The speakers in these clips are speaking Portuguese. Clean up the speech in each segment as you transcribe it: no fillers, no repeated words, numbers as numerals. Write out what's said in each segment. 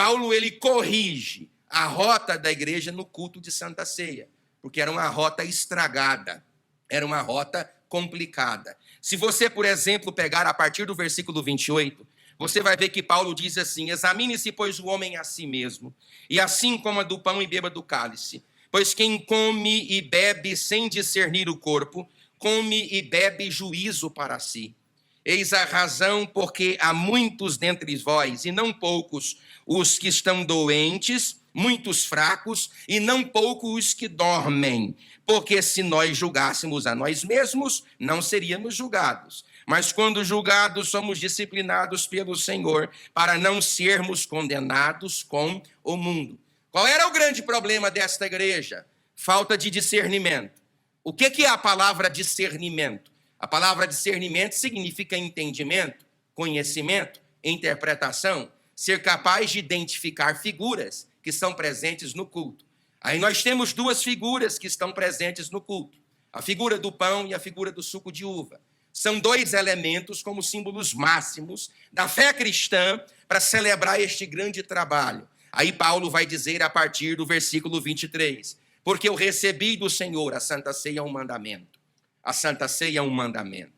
Paulo ele corrige a rota da igreja no culto de Santa Ceia, porque era uma rota estragada, era uma rota complicada. Se você, por exemplo, pegar a partir do versículo 28, você vai ver que Paulo diz assim: examine-se, pois, o homem a si mesmo, e assim coma do pão e beba do cálice. Pois quem come e bebe sem discernir o corpo, come e bebe juízo para si. Eis a razão porque há muitos dentre vós, e não poucos, os que estão doentes, muitos fracos, e não poucos os que dormem. Porque se nós julgássemos a nós mesmos, não seríamos julgados. Mas quando julgados, somos disciplinados pelo Senhor, para não sermos condenados com o mundo. Qual era o grande problema desta igreja? Falta de discernimento. O que é a palavra discernimento? A palavra discernimento significa entendimento, conhecimento, interpretação, ser capaz de identificar figuras que estão presentes no culto. Aí nós temos duas figuras que estão presentes no culto: a figura do pão e a figura do suco de uva. São dois elementos como símbolos máximos da fé cristã para celebrar este grande trabalho. Aí Paulo vai dizer a partir do versículo 23, porque eu recebi do Senhor, a Santa Ceia é um mandamento. A Santa Ceia é um mandamento.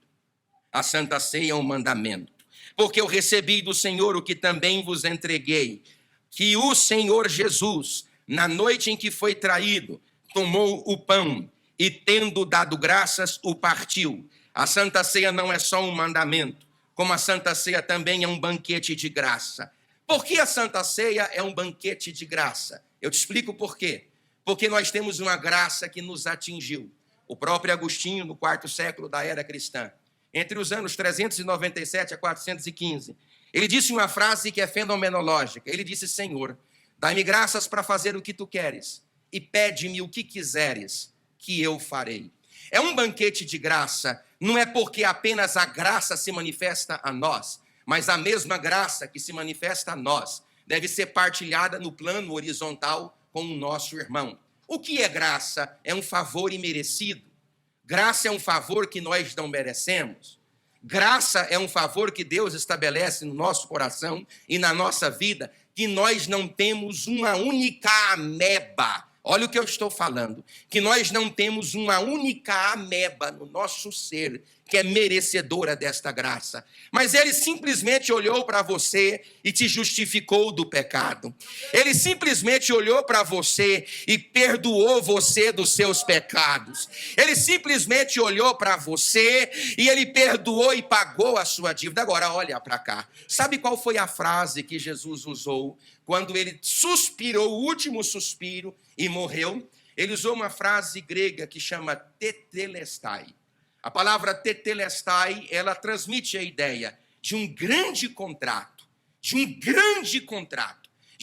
A Santa Ceia é um mandamento. Porque eu recebi do Senhor o que também vos entreguei, que o Senhor Jesus, na noite em que foi traído, tomou o pão e, tendo dado graças, o partiu. A Santa Ceia não é só um mandamento, como a Santa Ceia também é um banquete de graça. Por que a Santa Ceia é um banquete de graça? Eu te explico por quê. Porque nós temos uma graça que nos atingiu. O próprio Agostinho, no quarto século da era cristã, entre os anos 397 a 415, ele disse uma frase que é fenomenológica. Ele disse: Senhor, dai-me graças para fazer o que tu queres, e pede-me o que quiseres, que eu farei. É um banquete de graça, não é porque apenas a graça se manifesta a nós, mas a mesma graça que se manifesta a nós deve ser partilhada no plano horizontal com o nosso irmão. O que é graça? É um favor imerecido. Graça é um favor que nós não merecemos. Graça é um favor que Deus estabelece no nosso coração e na nossa vida, que nós não temos uma única ameba. Olha o que eu estou falando, que nós não temos uma única ameba no nosso ser que é merecedora desta graça. Mas ele simplesmente olhou para você e te justificou do pecado. Ele simplesmente olhou para você e perdoou você dos seus pecados. Ele simplesmente olhou para você e ele perdoou e pagou a sua dívida. Agora, olha para cá. Sabe qual foi a frase que Jesus usou quando ele suspirou, o último suspiro, e morreu? Ele usou uma frase grega que chama tetelestai. A palavra tetelestai, ela transmite a ideia de um grande contrato, de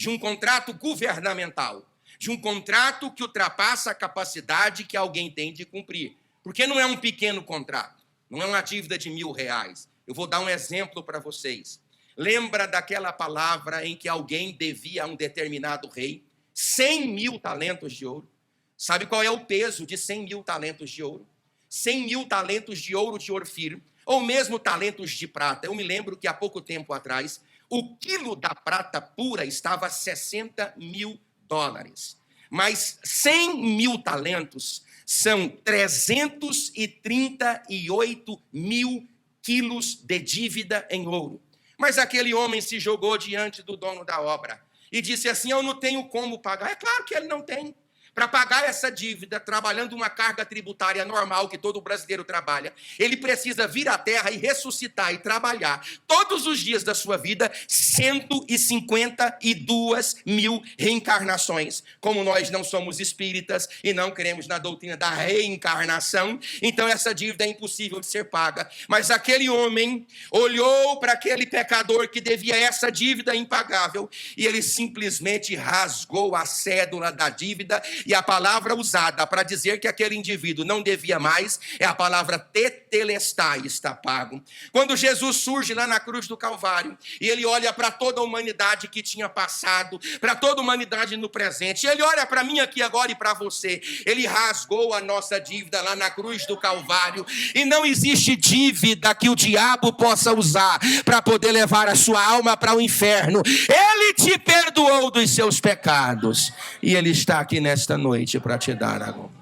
um contrato governamental, de um contrato que ultrapassa a capacidade que alguém tem de cumprir. Porque não é um pequeno contrato, não é uma dívida de R$1.000. Eu vou dar um exemplo para vocês. Lembra daquela palavra em que alguém devia a um determinado rei 100.000 talentos de ouro? Sabe qual é o peso de 100.000 talentos de ouro? 100.000 talentos de ouro de Orfir, ou mesmo talentos de prata. Eu me lembro que há pouco tempo atrás, o quilo da prata pura estava a $60.000. Mas 100.000 talentos são 338.000 quilos de dívida em ouro. Mas aquele homem se jogou diante do dono da obra e disse assim: eu não tenho como pagar. É claro que ele não tem. Para pagar essa dívida, trabalhando uma carga tributária normal que todo brasileiro trabalha, ele precisa vir à terra e ressuscitar e trabalhar todos os dias da sua vida 152.000 reencarnações. Como nós não somos espíritas e não cremos na doutrina da reencarnação, então essa dívida é impossível de ser paga. Mas aquele homem olhou para aquele pecador que devia essa dívida impagável e ele simplesmente rasgou a cédula da dívida E a palavra usada para dizer que aquele indivíduo não devia mais é a palavra tetelestai, está pago. Quando Jesus surge lá na cruz do Calvário, e ele olha para toda a humanidade que tinha passado, para toda a humanidade no presente, e ele olha para mim aqui agora e para você, ele rasgou a nossa dívida lá na cruz do Calvário, e não existe dívida que o diabo possa usar para poder levar a sua alma para o inferno. Ele te perdoou dos seus pecados, e ele está aqui nesta noite para te dar agora.